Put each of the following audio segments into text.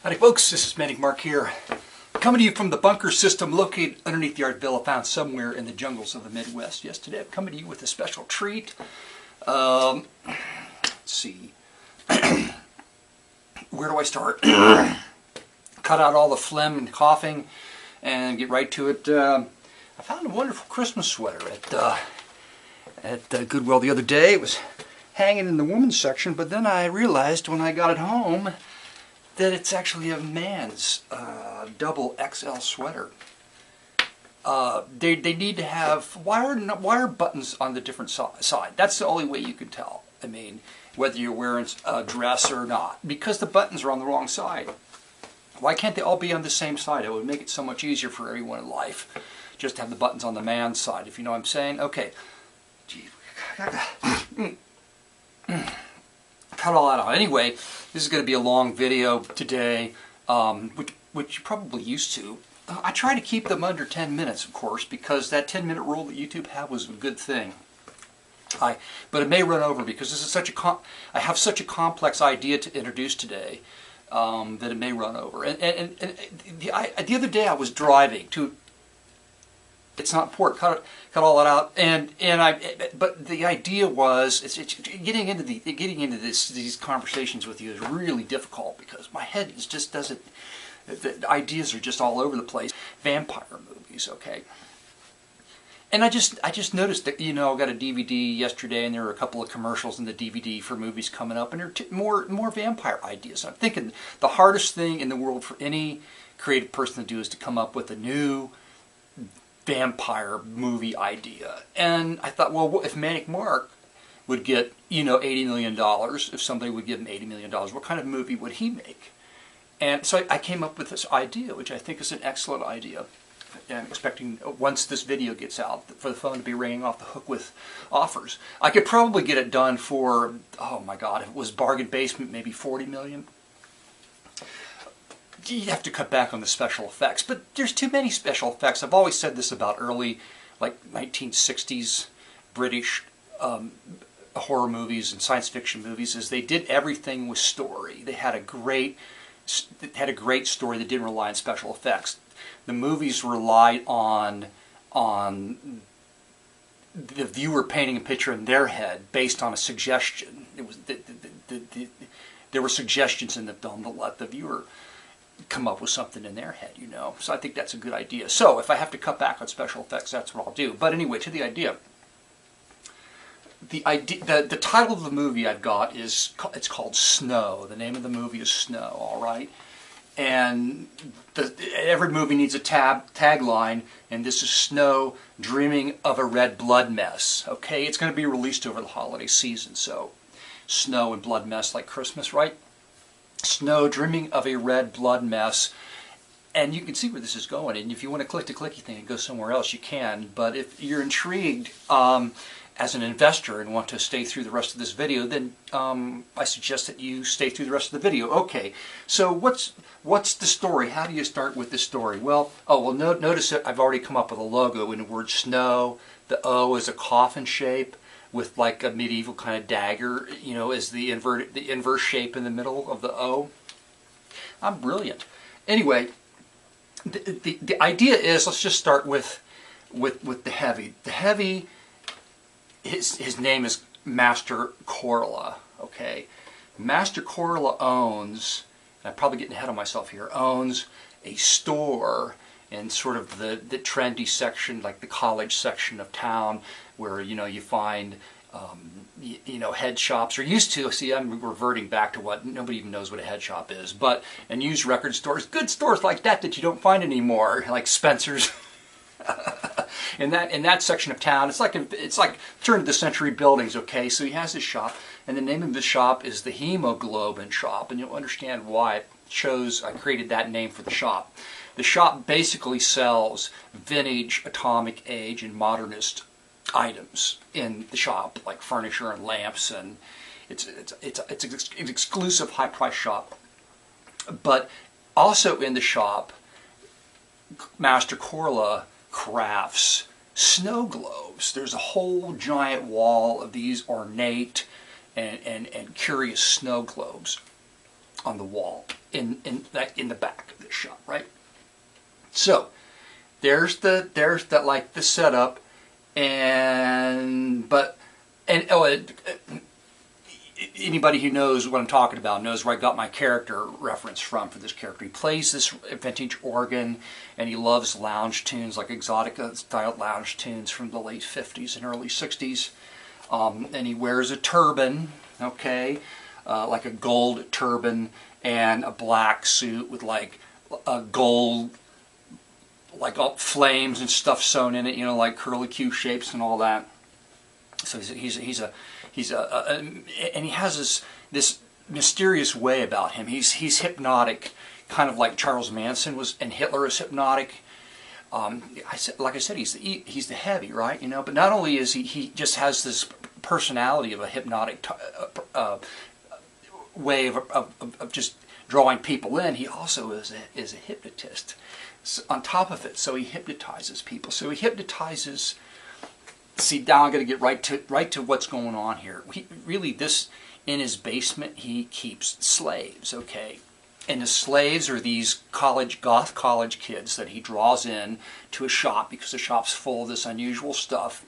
Howdy folks, this is Manic Mark here, coming to you from the bunker system located underneath the art villa found somewhere in the jungles of the Midwest. Yes, today I'm coming to you with a special treat. Let's see, where do I start? Cut out all the phlegm and coughing and get right to it. I found a wonderful Christmas sweater at Goodwill the other day. It was hanging in the women's section, but then I realized when I got it home that it's actually a man's double XL sweater. They need to have wire buttons on the different side. That's the only way you can tell. I mean, whether you're wearing a dress or not, because the buttons are on the wrong side. Why can't they all be on the same side? It would make it so much easier for everyone in life just to have the buttons on the man's side, if you know what I'm saying. Okay. Gee. Cut all that out. Anyway, this is going to be a long video today, which you're probably used to. I try to keep them under 10 minutes, of course, because that 10-minute rule that YouTube had was a good thing. But it may run over because this is I have such a complex idea to introduce today that it may run over. And the other day I was driving to. It's not important. Cut all that out. But the idea was getting into these conversations with you is really difficult because my head just doesn't. The ideas are just all over the place. Vampire movies, okay. And I just noticed that, you know, I got a DVD yesterday, and there were a couple of commercials in the DVD for movies coming up, and there are more vampire ideas. I'm thinking the hardest thing in the world for any creative person to do is to come up with a new vampire movie idea. And I thought, well, if Manic Mark would get, $80 million, if somebody would give him $80 million, what kind of movie would he make? And so I came up with this idea, which I think is an excellent idea. And I'm expecting, once this video gets out, for the phone to be ringing off the hook with offers. I could probably get it done for, oh my God, if it was bargain basement, maybe $40 million. You have to cut back on the special effects, but there's too many special effects. I've always said this about early, like 1960s British horror movies and science fiction movies, is they did everything with story. They had a great story that didn't rely on special effects. The movies relied on the viewer painting a picture in their head based on a suggestion. It was there were suggestions in the film that let the viewer come up with something in their head, So I think that's a good idea. So if I have to cut back on special effects, that's what I'll do. But anyway, to the idea. The title of the movie I've got it's called Snow. The name of the movie is Snow, all right? And every movie needs a tagline, and this is Snow Dreaming of a Red Blood Mess. Okay, it's going to be released over the holiday season, so snow and blood mess like Christmas, right? Snow Dreaming of a Red Blood Mess. And you can see where this is going, and if you want to click the clicky thing and go somewhere else, you can. But if you're intrigued as an investor and want to stay through the rest of this video, then I suggest that you stay through the rest of the video. Okay, so what's the story? How do you start with the story? Well, notice that I've already come up with a logo in the word snow. The O is a coffin shape with like a medieval kind of dagger, as the inverse shape in the middle of the O. I'm brilliant. Anyway, the idea is, let's just start with the heavy. The heavy, his name is Master Corla, okay? Master Corla owns, and I'm probably getting ahead of myself here, owns a store in sort of the trendy section, like the college section of town, where, you find, head shops, or used to. See, I'm reverting back to what nobody even knows what a head shop is, and used record stores, good stores like that you don't find anymore, like Spencer's. in that section of town, it's like turn of the century buildings. Okay, so he has his shop, and the name of his shop is the Hemoglobin Shop, and you'll understand why I created that name for the shop. The shop basically sells vintage, atomic age, and modernist items in the shop, like furniture and lamps, and it's an exclusive high-price shop. But also in the shop, Master Corla crafts snow globes. There's a whole giant wall of these ornate and curious snow globes on the wall. in the back of this shot, right? So there's the like the setup, and anybody who knows what I'm talking about knows where I got my character reference from for this character. He plays this vintage organ, and he loves lounge tunes, like exotic style lounge tunes from the late 50s and early 60s. And he wears a turban, okay, like a gold turban, and a black suit with like a gold, like all flames and stuff sewn in it, you know, like curlicue shapes and all that. So he's and he has this mysterious way about him. He's hypnotic, kind of like Charles Manson was, and Hitler is hypnotic. Like I said, he's the heavy, right? You know, but not only is he just has this personality of a hypnotic way of just drawing people in. He also is a hypnotist. So on top of it, so he hypnotizes people. So he hypnotizes. See, now I'm going to get right to what's going on here. In his basement, he keeps slaves, okay? And the slaves are these goth college kids that he draws in to a shop because the shop's full of this unusual stuff.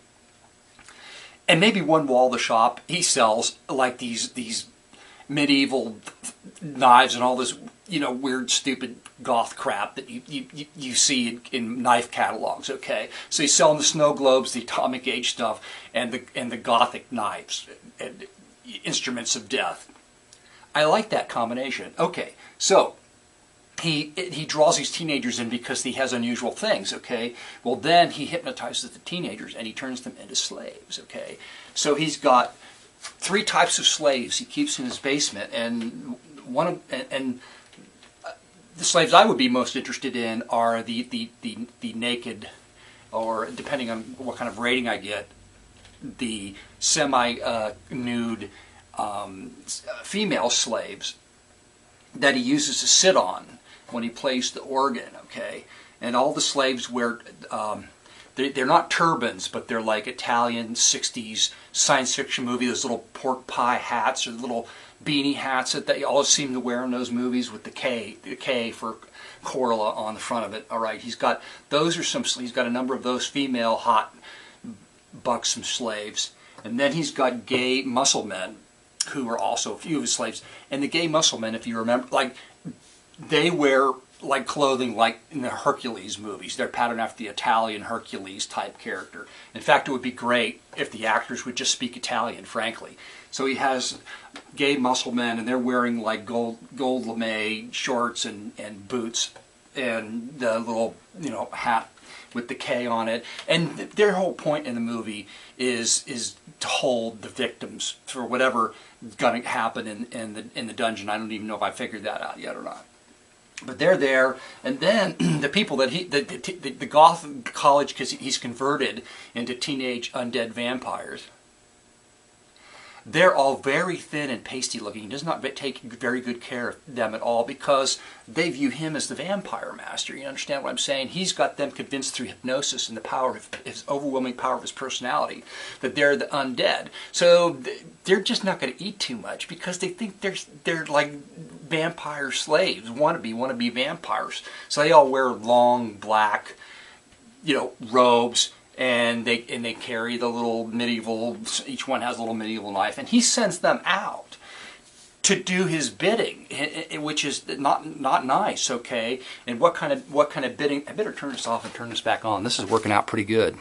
And maybe one wall of the shop, he sells like these medieval knives and all this, you know, weird, stupid goth crap that you see in knife catalogs. Okay, so he's selling the snow globes, the atomic age stuff, and the gothic knives and instruments of death. I like that combination. Okay, so he draws these teenagers in because he has unusual things. Okay, well then he hypnotizes the teenagers and he turns them into slaves. Okay, so he's got 3 types of slaves he keeps in his basement, and the slaves I would be most interested in are the naked, or depending on what kind of rating I get, the semi-nude female slaves that he uses to sit on when he plays the organ, okay? And all the slaves wear, they're not turbans, but they're like Italian 60s science fiction movie, those little pork pie hats or little beanie hats that they all seem to wear in those movies with the K for Corla on the front of it. All right, he's got a number of those female hot buxom slaves, and then he's got gay muscle men who are also a few of his slaves. And the gay muscle men, if you remember, like they wear like clothing like in the Hercules movies. They're patterned after the Italian Hercules type character. In fact, it would be great if the actors would just speak Italian, frankly. So he has gay muscle men, and they're wearing like gold lame shorts and boots, and the little, you know, hat with the K on it. And their whole point in the movie is to hold the victims for whatever is going to happen in the dungeon. I don't even know if I figured that out yet or not. But they're there, and then the people that the goth college, because he's converted into teenage undead vampires, they're all very thin and pasty looking. He does not take very good care of them at all because they view him as the vampire master. You understand what I'm saying? He's got them convinced through hypnosis and the power of his overwhelming power of his personality that they're the undead. So they're just not going to eat too much because they think they're like vampire slaves, wannabe vampires. So they all wear long black, you know, robes. And they carry the little medieval, each one has a little medieval knife, and he sends them out to do his bidding, which is not nice, okay? And what kind of bidding? I better turn this off and turn this back on. This is working out pretty good.